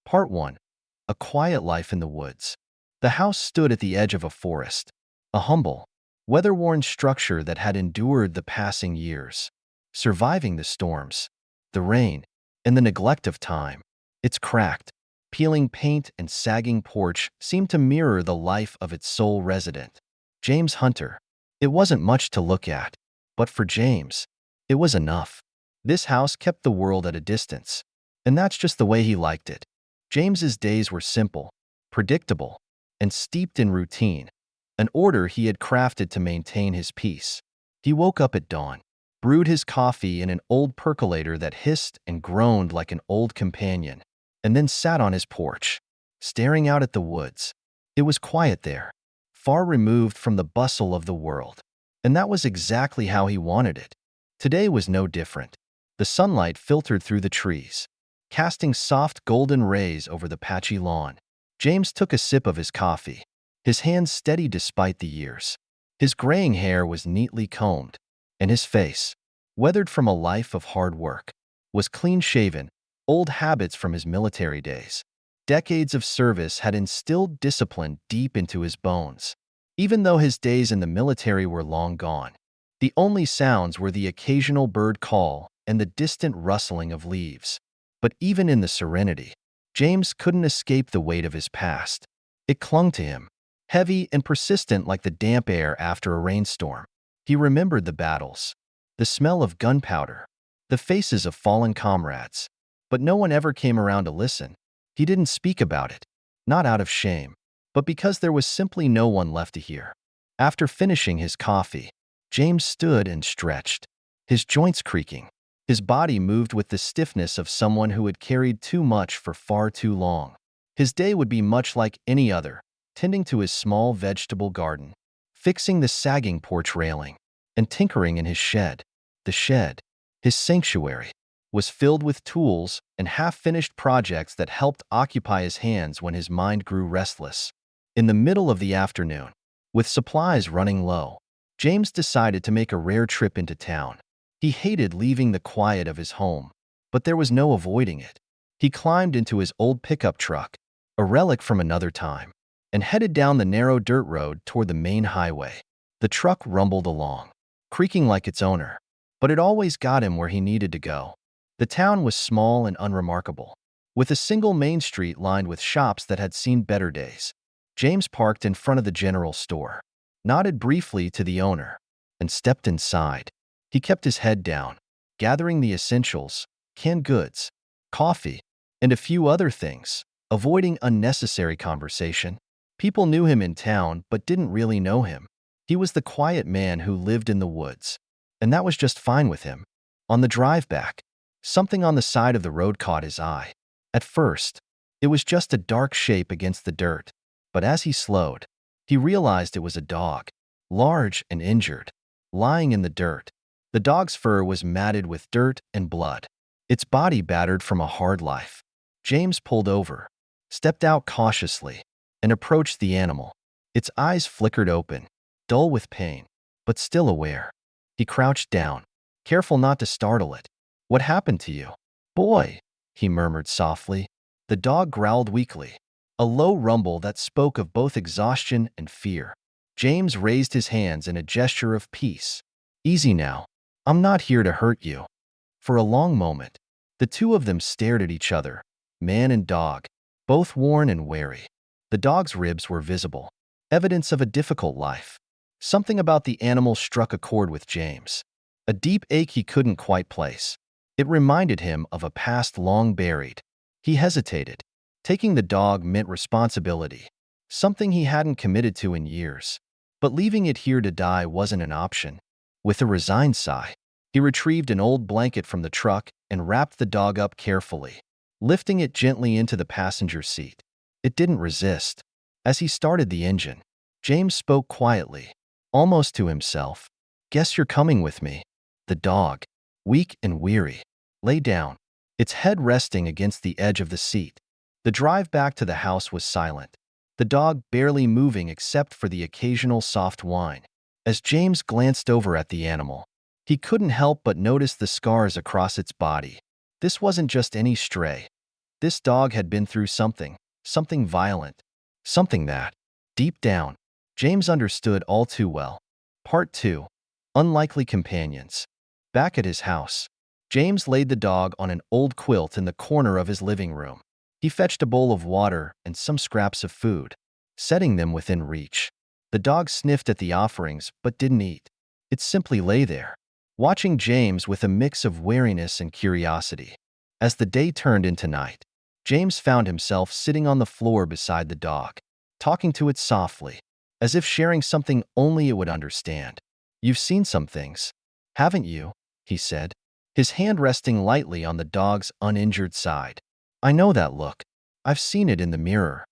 Part 1. A quiet life in the woods. The house stood at the edge of a forest, a humble, weather-worn structure that had endured the passing years, surviving the storms, the rain, and the neglect of time. Its cracked, peeling paint and sagging porch seemed to mirror the life of its sole resident, James Hunter. It wasn't much to look at, but for James, it was enough. This house kept the world at a distance, and that's just the way he liked it. James's days were simple, predictable, and steeped in routine, an order he had crafted to maintain his peace. He woke up at dawn, brewed his coffee in an old percolator that hissed and groaned like an old companion, and then sat on his porch, staring out at the woods. It was quiet there, far removed from the bustle of the world, and that was exactly how he wanted it. Today was no different. The sunlight filtered through the trees, casting soft golden rays over the patchy lawn. James took a sip of his coffee, his hands steady despite the years. His graying hair was neatly combed, and his face, weathered from a life of hard work, was clean-shaven, old habits from his military days. Decades of service had instilled discipline deep into his bones. Even though his days in the military were long gone, the only sounds were the occasional bird call and the distant rustling of leaves. But even in the serenity, James couldn't escape the weight of his past. It clung to him, heavy and persistent like the damp air after a rainstorm. He remembered the battles, the smell of gunpowder, the faces of fallen comrades. But no one ever came around to listen. He didn't speak about it, not out of shame, but because there was simply no one left to hear. After finishing his coffee, James stood and stretched, his joints creaking. His body moved with the stiffness of someone who had carried too much for far too long. His day would be much like any other, tending to his small vegetable garden, fixing the sagging porch railing, and tinkering in his shed. The shed, his sanctuary, was filled with tools and half-finished projects that helped occupy his hands when his mind grew restless. In the middle of the afternoon, with supplies running low, James decided to make a rare trip into town. He hated leaving the quiet of his home, but there was no avoiding it. He climbed into his old pickup truck, a relic from another time, and headed down the narrow dirt road toward the main highway. The truck rumbled along, creaking like its owner, but it always got him where he needed to go. The town was small and unremarkable, with a single main street lined with shops that had seen better days. James parked in front of the general store, nodded briefly to the owner, and stepped inside. He kept his head down, gathering the essentials, canned goods, coffee, and a few other things, avoiding unnecessary conversation. People knew him in town but didn't really know him. He was the quiet man who lived in the woods, and that was just fine with him. On the drive back, something on the side of the road caught his eye. At first, it was just a dark shape against the dirt, but as he slowed, he realized it was a dog, large and injured, lying in the dirt. The dog's fur was matted with dirt and blood, its body battered from a hard life. James pulled over, stepped out cautiously, and approached the animal. Its eyes flickered open, dull with pain, but still aware. He crouched down, careful not to startle it. "What happened to you, boy?" he murmured softly. The dog growled weakly, a low rumble that spoke of both exhaustion and fear. James raised his hands in a gesture of peace. "Easy now. I'm not here to hurt you." For a long moment, the two of them stared at each other, man and dog, both worn and weary. The dog's ribs were visible, evidence of a difficult life. Something about the animal struck a chord with James, a deep ache he couldn't quite place. It reminded him of a past long buried. He hesitated. Taking the dog meant responsibility, something he hadn't committed to in years. But leaving it here to die wasn't an option. With a resigned sigh, he retrieved an old blanket from the truck and wrapped the dog up carefully, lifting it gently into the passenger seat. It didn't resist. As he started the engine, James spoke quietly, almost to himself. "Guess you're coming with me." The dog, weak and weary, lay down, its head resting against the edge of the seat. The drive back to the house was silent, the dog barely moving except for the occasional soft whine. As James glanced over at the animal, he couldn't help but notice the scars across its body. This wasn't just any stray. This dog had been through something violent, something that, deep down, James understood all too well. Part 2. Unlikely Companions. Back at his house, James laid the dog on an old quilt in the corner of his living room. He fetched a bowl of water and some scraps of food, setting them within reach. The dog sniffed at the offerings but didn't eat. It simply lay there, watching James with a mix of wariness and curiosity. As the day turned into night, James found himself sitting on the floor beside the dog, talking to it softly, as if sharing something only it would understand. "You've seen some things, haven't you?" he said, his hand resting lightly on the dog's uninjured side. "I know that look. I've seen it in the mirror."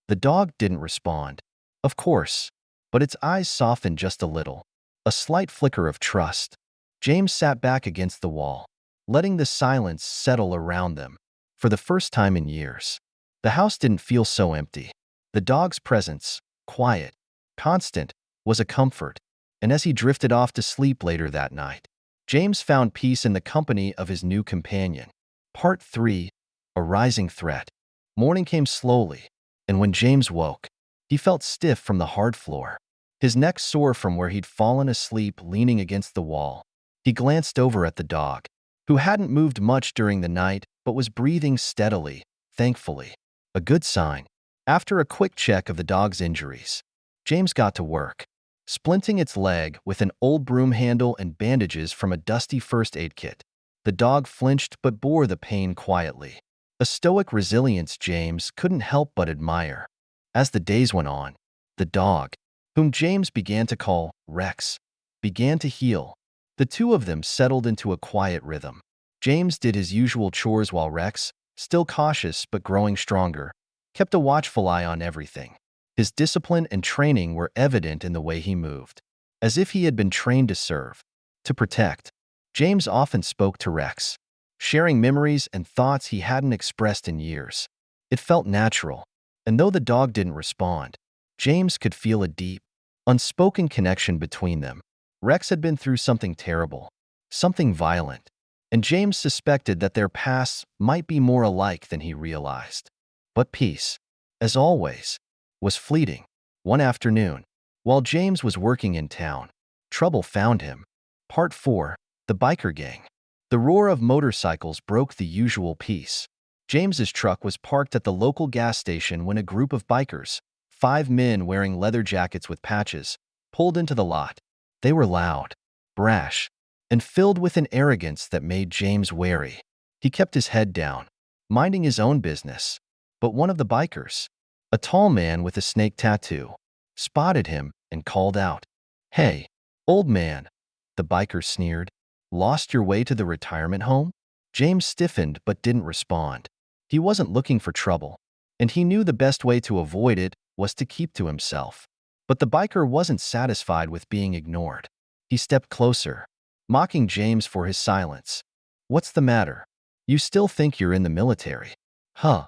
The dog didn't respond, of course, but its eyes softened just a little, a slight flicker of trust. James sat back against the wall, letting the silence settle around them. For the first time in years, the house didn't feel so empty. The dog's presence, quiet, constant, was a comfort, and as he drifted off to sleep later that night, James found peace in the company of his new companion. Part 3. A Rising Threat. Morning came slowly, and when James woke, he felt stiff from the hard floor, his neck sore from where he'd fallen asleep leaning against the wall. He glanced over at the dog, who hadn't moved much during the night but was breathing steadily, thankfully. A good sign. After a quick check of the dog's injuries, James got to work, splinting its leg with an old broom handle and bandages from a dusty first aid kit. The dog flinched but bore the pain quietly, a stoic resilience James couldn't help but admire. As the days went on, the dog, whom James began to call Rex, began to heal. The two of them settled into a quiet rhythm. James did his usual chores while Rex, still cautious but growing stronger, kept a watchful eye on everything. His discipline and training were evident in the way he moved, as if he had been trained to serve, to protect. James often spoke to Rex, sharing memories and thoughts he hadn't expressed in years. It felt natural, and though the dog didn't respond, James could feel a deep, unspoken connection between them. Rex had been through something terrible, something violent, and James suspected that their pasts might be more alike than he realized. But peace, as always, was fleeting. One afternoon, while James was working in town, trouble found him. Part 4. The Biker Gang. The roar of motorcycles broke the usual peace. James's truck was parked at the local gas station when a group of bikers, 5 men wearing leather jackets with patches, pulled into the lot. They were loud, brash, and filled with an arrogance that made James wary. He kept his head down, minding his own business. But one of the bikers, a tall man with a snake tattoo, spotted him and called out, "Hey, old man." The biker sneered. "Lost your way to the retirement home?" James stiffened but didn't respond. He wasn't looking for trouble, and he knew the best way to avoid it was to keep to himself. But the biker wasn't satisfied with being ignored. He stepped closer, mocking James for his silence. "What's the matter? You still think you're in the military? Huh?"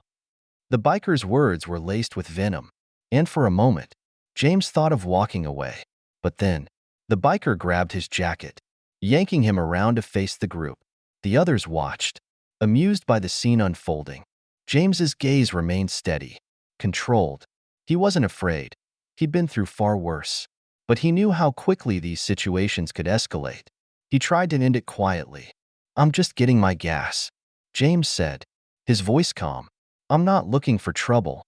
The biker's words were laced with venom, and for a moment, James thought of walking away. But then, the biker grabbed his jacket, yanking him around to face the group. The others watched, amused by the scene unfolding. James's gaze remained steady, controlled. He wasn't afraid. He'd been through far worse. But he knew how quickly these situations could escalate. He tried to end it quietly. "I'm just getting my gas," James said, his voice calm. "I'm not looking for trouble."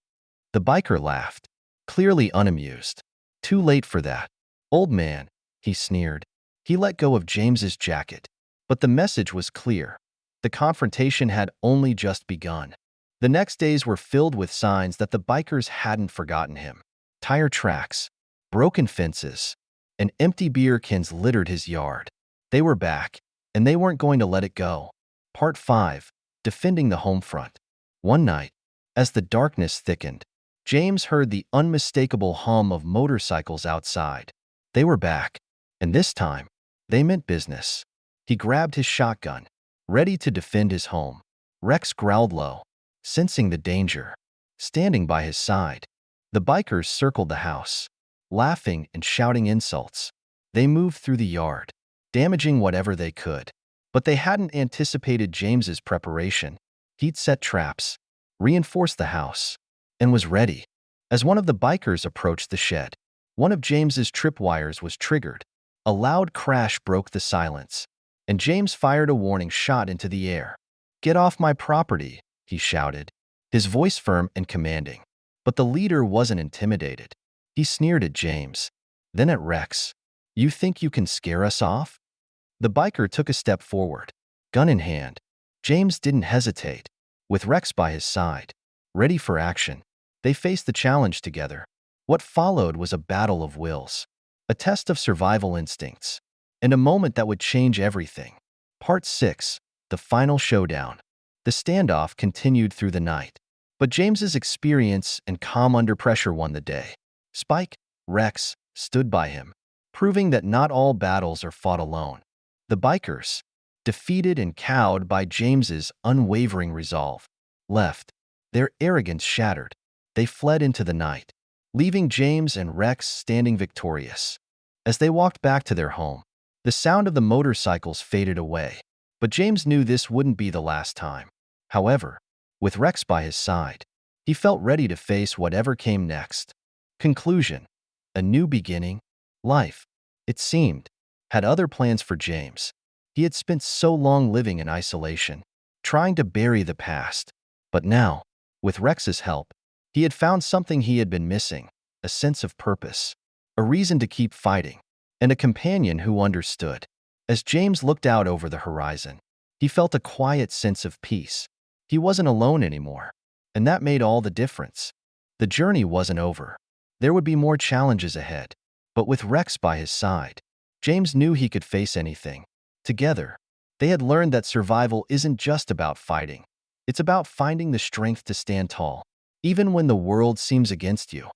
The biker laughed, clearly unamused. "Too late for that, old man," he sneered. He let go of James's jacket. But the message was clear. The confrontation had only just begun. The next days were filled with signs that the bikers hadn't forgotten him. Tire tracks, broken fences, and empty beer cans littered his yard. They were back, and they weren't going to let it go. Part 5. Defending the home front. One night, as the darkness thickened, James heard the unmistakable hum of motorcycles outside. They were back, and this time, they meant business. He grabbed his shotgun, ready to defend his home. Rex growled low, sensing the danger. Standing by his side, the bikers circled the house, laughing and shouting insults. They moved through the yard, damaging whatever they could. But they hadn't anticipated James's preparation. He'd set traps, reinforced the house, and was ready. As one of the bikers approached the shed, one of James's tripwires was triggered. A loud crash broke the silence, and James fired a warning shot into the air. "Get off my property," he shouted, his voice firm and commanding. But the leader wasn't intimidated. He sneered at James, then at Rex. "You think you can scare us off?" The biker took a step forward, gun in hand. James didn't hesitate. With Rex by his side, ready for action, they faced the challenge together. What followed was a battle of wills, a test of survival instincts, and a moment that would change everything. Part 6. The Final Showdown. The standoff continued through the night, but James's experience and calm under pressure won the day. Spike, Rex, stood by him, proving that not all battles are fought alone. The bikers, defeated and cowed by James's unwavering resolve, left, their arrogance shattered. They fled into the night, leaving James and Rex standing victorious. As they walked back to their home, the sound of the motorcycles faded away, but James knew this wouldn't be the last time. However, with Rex by his side, he felt ready to face whatever came next. Conclusion. A new beginning. Life, it seemed, had other plans for James. He had spent so long living in isolation, trying to bury the past. But now, with Rex's help, he had found something he had been missing, a sense of purpose, a reason to keep fighting, and a companion who understood. As James looked out over the horizon, he felt a quiet sense of peace. He wasn't alone anymore, and that made all the difference. The journey wasn't over. There would be more challenges ahead, but with Rex by his side, James knew he could face anything. Together, they had learned that survival isn't just about fighting. It's about finding the strength to stand tall, even when the world seems against you.